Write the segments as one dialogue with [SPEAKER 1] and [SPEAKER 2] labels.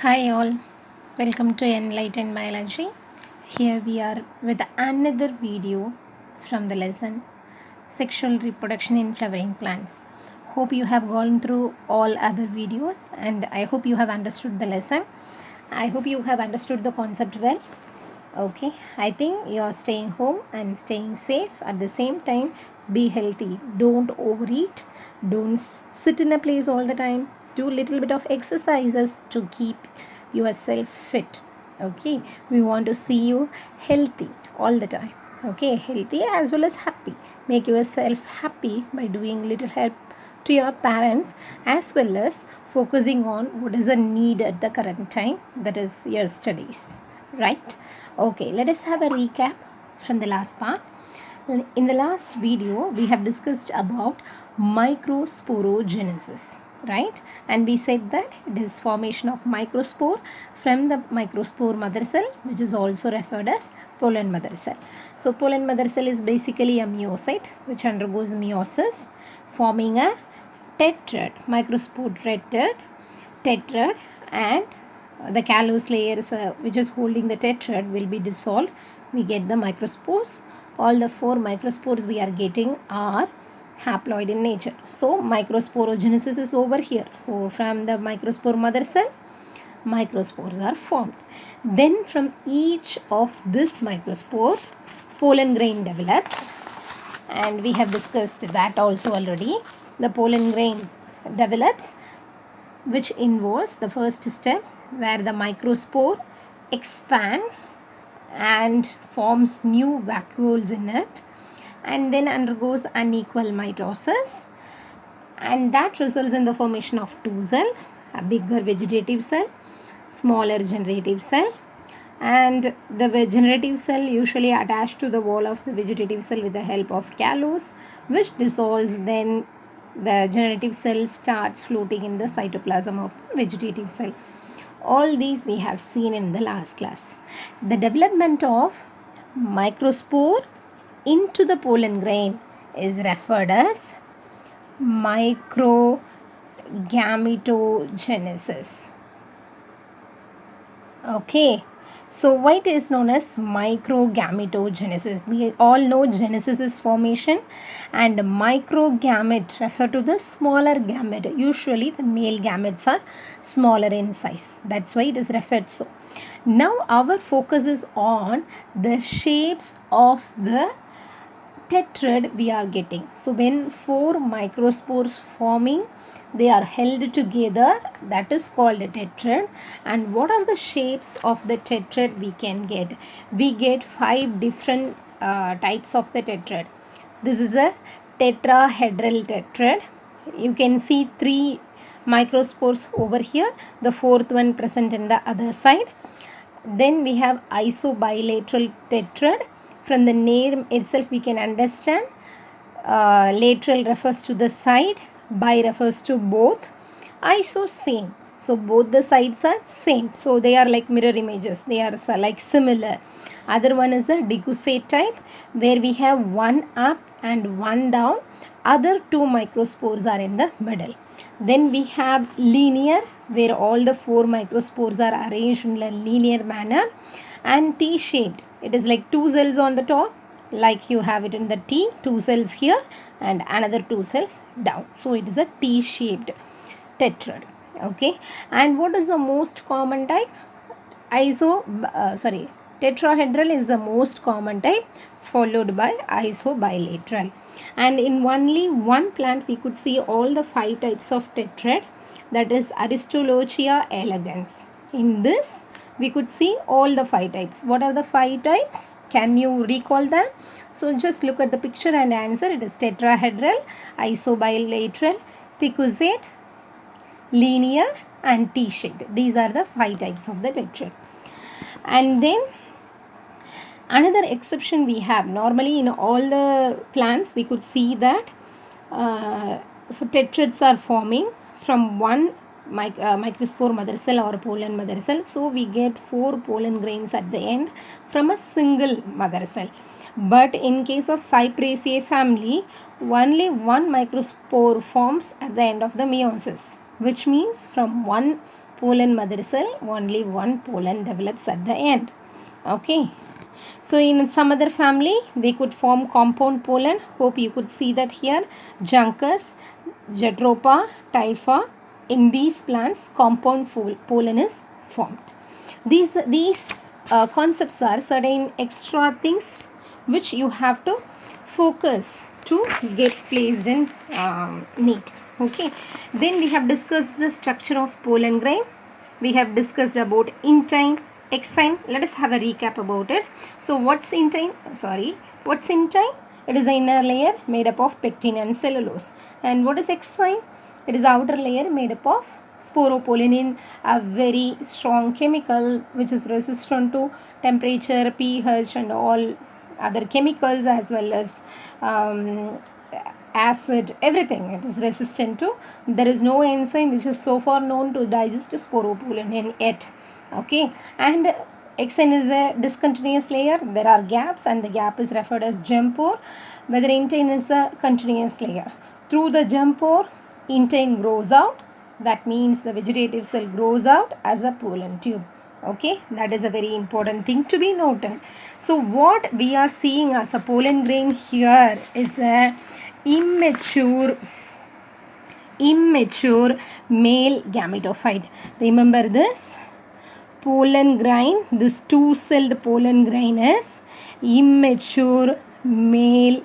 [SPEAKER 1] Hi all, welcome to Enlightened Biology. Here we are with another video from the lesson Sexual Reproduction in Flowering Plants. Hope you have gone through all other videos and I hope you have understood the lesson. I hope you have understood the concept well. Okay, I think you are staying home and staying safe. At the same time, be healthy. Don't overeat. Don't sit in a place all the time. Do little bit of exercises to keep yourself fit. Okay, we want to see you healthy all the time. Okay, healthy as well as happy. Make yourself happy by doing little help to your parents as well as focusing on what is a need at the current time, that is your studies, right? Okay, let us have a recap from the last part. In the last video we have discussed about microsporogenesis, right? And we said that it is formation of microspore from the microspore mother cell, which is also referred as pollen mother cell. So pollen mother cell is basically a meiocyte which undergoes meiosis, forming a tetrad, microspore tetrad, and the callus layers which is holding the tetrad will be dissolved. We get the microspores. All the four microspores we are getting are haploid in nature. So microsporogenesis is over here. So from the microspore mother cell, microspores are formed. Then from each of this microspore, pollen grain develops, and we have discussed that also already. The pollen grain develops, which involves the first step where the microspore expands and forms new vacuoles in it, and then undergoes unequal mitosis, and that results in the formation of two cells, a bigger vegetative cell, smaller generative cell. And the generative cell usually attached to the wall of the vegetative cell with the help of callus, which dissolves. Then the generative cell starts floating in the cytoplasm of vegetative cell. All these we have seen in the last class. The development of microspore into the pollen grain is referred as microgametogenesis. Okay, so why it is known as microgametogenesis? We all know genesis is formation, and microgamete refer to the smaller gamete. Usually the male gametes are smaller in size. That's why it is referred so. Now our focus is on the shapes of the tetrad we are getting. So when four microspores forming, they are held together, that is called a tetrad. And what are the shapes of the tetrad we can get? We get 5 different types of the tetrad. This is a tetrahedral tetrad. You can see 3 microspores over here, the fourth one present in the other side. Then we have isobilateral tetrad. From the name itself we can understand, lateral refers to the side, bi refers to both, iso same. So both the sides are same. So they are like mirror images. They are like similar. Other one is a decussate type, where we have one up and one down. Other 2 microspores are in the middle. Then we have linear, where all the 4 microspores are arranged in a linear manner, and T-shaped. It is like 2 cells on the top, like you have it in the T, 2 cells here and another 2 cells down. So it is a T-shaped tetrad. Okay, and what is the most common type? Tetrahedral is the most common type, followed by isobilateral. And in only one plant we could see all the 5 types of tetrad, that is Aristolochia elegans. In this we could see all the 5 types. What are the 5 types? Can you recall them? So just look at the picture and answer. It is tetrahedral, isobilateral, decussate, linear and T-shaped. These are the 5 types of the tetrad. And then another exception we have, normally in all the plants we could see that tetrads are forming from one microspore mother cell or pollen mother cell. So we get 4 pollen grains at the end from a single mother cell. But in case of Cyperaceae family, only one microspore forms at the end of the meiosis, which means from one pollen mother cell, only one pollen develops at the end. Okay. So in some other family, they could form compound pollen. Hope you could see that here. Juncus, Jatropha, Typha. In these plants, compound pollen is formed. These concepts are certain extra things which you have to focus to get placed in neat. Okay. Then we have discussed the structure of pollen grain. We have discussed about intine, exine. Let us have a recap about it. So what's intine? What's intine? It is the inner layer made up of pectin and cellulose. And what is exine? It is the outer layer made up of sporopollenin, a very strong chemical which is resistant to temperature, pH and all other chemicals, as well as acid, everything. It is resistant to. There is no enzyme which is so far known to digest sporopollenin yet. Okay. And exine is a discontinuous layer. There are gaps, and the gap is referred as germ pore, whether intine is a continuous layer. Through the germ pore, intine grows out. That means the vegetative cell grows out as a pollen tube. Okay, that is a very important thing to be noted. So what we are seeing as a pollen grain here is a immature male gametophyte. Remember this pollen grain, this two-celled pollen grain is immature male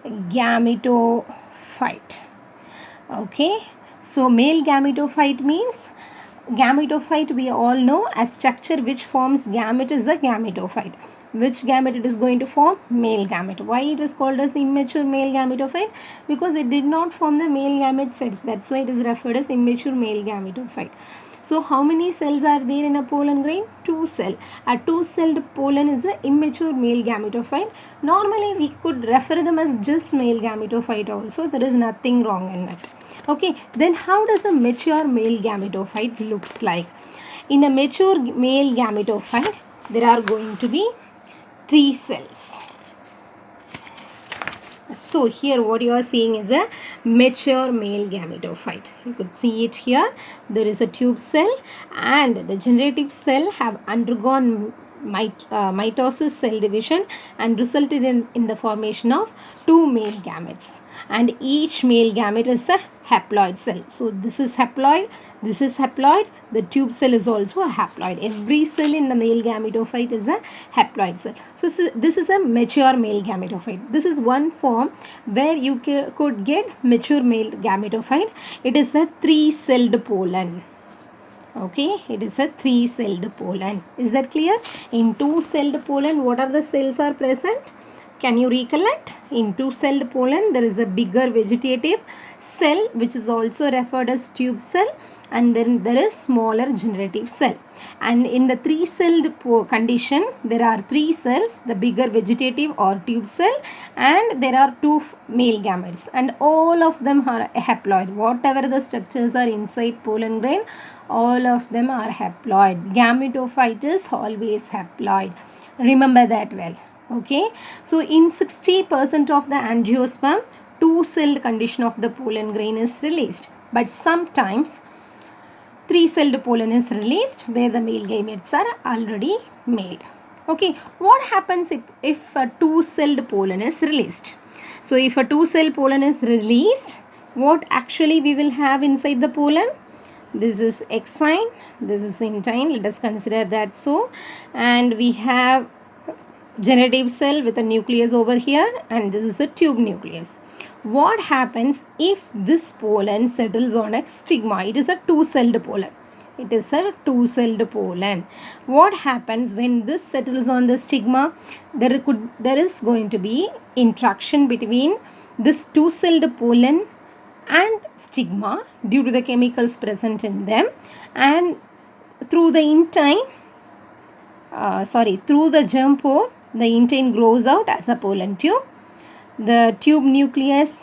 [SPEAKER 1] gametophyte. Okay, so male gametophyte means, gametophyte we all know as structure which forms gamete is a gametophyte. Which gamete it is going to form? Male gamete. Why it is called as immature male gametophyte? Because it did not form the male gamete cells. That's why it is referred as immature male gametophyte. So how many cells are there in a pollen grain? 2 cells. A 2-celled pollen is an immature male gametophyte. Normally we could refer them as just male gametophyte also. There is nothing wrong in that. Okay, then how does a mature male gametophyte looks like? In a mature male gametophyte, there are going to be 3 cells. So here what you are seeing is a mature male gametophyte. You could see it here. There is a tube cell, and the generative cell have undergone mitosis, cell division, and resulted in the formation of 2 male gametes. And each male gamete is a haploid cell. So this is haploid, this is haploid, the tube cell is also a haploid. Every cell in the male gametophyte is a haploid cell. So this is a mature male gametophyte. This is one form where you could get mature male gametophyte. It is a 3-celled pollen. Okay, it is a 3-celled pollen. Is that clear? In 2-celled pollen, what are the cells are present? Can you recollect? In 2-celled pollen, there is a bigger vegetative cell which is also referred as tube cell, and then there is smaller generative cell. And in the 3-celled condition, there are 3 cells, the bigger vegetative or tube cell, and there are 2 male gametes, and all of them are haploid. Whatever the structures are inside pollen grain, all of them are haploid. Gametophyte is always haploid. Remember that well. Okay, so in 60% of the angiosperm, 2-celled condition of the pollen grain is released, but sometimes 3-celled pollen is released where the male gametes are already made. Okay, what happens if a 2-celled pollen is released? So if a 2-cell pollen is released, what actually we will have inside the pollen? This is exine, this is intine, let us consider that so, and we have generative cell with a nucleus over here, and this is a tube nucleus. What happens if this pollen settles on a stigma? It is a 2-celled pollen. It is a 2-celled pollen. What happens when this settles on the stigma? There is going to be interaction between this 2-celled pollen and stigma due to the chemicals present in them, and through the intine, through the germ pore, the intine grows out as a pollen tube. The tube nucleus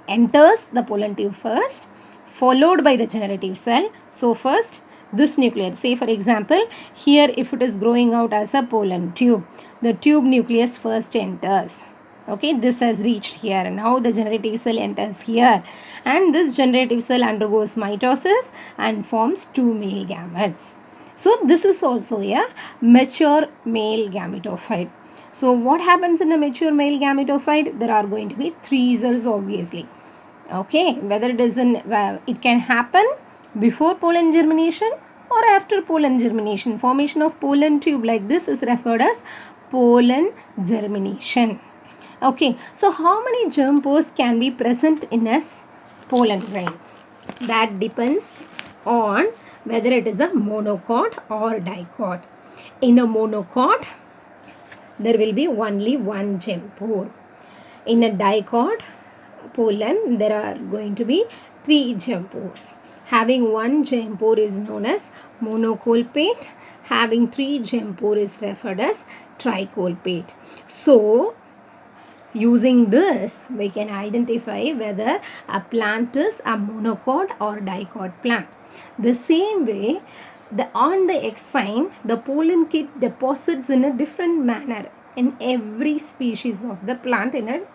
[SPEAKER 1] enters the pollen tube first, followed by the generative cell. So first this nucleus, say for example here if it is growing out as a pollen tube, the tube nucleus first enters. Okay, this has reached here. Now the generative cell enters here, and this generative cell undergoes mitosis and forms two male gametes. So this is also a mature male gametophyte. So what happens in a mature male gametophyte? There are going to be three cells, obviously. Okay, whether it is in it can happen before pollen germination or after pollen germination. Formation of pollen tube like this is referred as pollen germination. Okay, so how many germ pores can be present in a pollen grain? That depends on whether it is a monocot or dicot. In a monocot, there will be only one germ pore. In a dicot pollen, there are going to be three germ pores. Having one germ pore is known as monocolpate. Having three germ pore is referred as tricolpate. So, using this, we can identify whether a plant is a monocot or dicot plant. The same way, on the exine, the pollen kit deposits in a different manner in every species of the plant in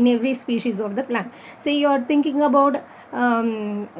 [SPEAKER 1] every species of the plant. Say you are thinking about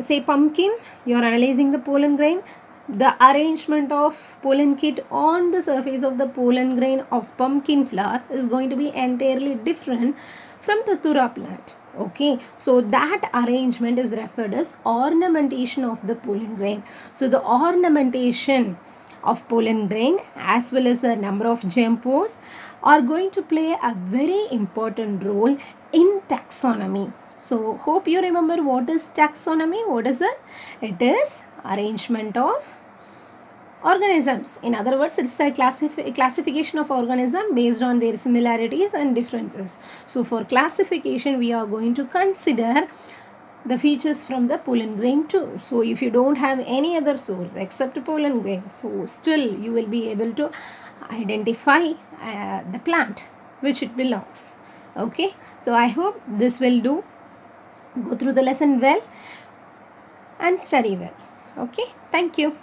[SPEAKER 1] say pumpkin, you are analyzing the pollen grain. The arrangement of pollen kit on the surface of the pollen grain of pumpkin flower is going to be entirely different from the Datura plant. Okay, so that arrangement is referred as ornamentation of the pollen grain. So the ornamentation of pollen grain as well as the number of germ pores are going to play a very important role in taxonomy. So hope you remember what is taxonomy. What is it? It is arrangement of organisms. In other words, it's a classification of organism based on their similarities and differences. So for classification, we are going to consider the features from the pollen grain too. So if you don't have any other source except pollen grain, so still you will be able to identify the plant which it belongs. Okay, so I hope this will do. Go through the lesson well and study well. Okay, thank you.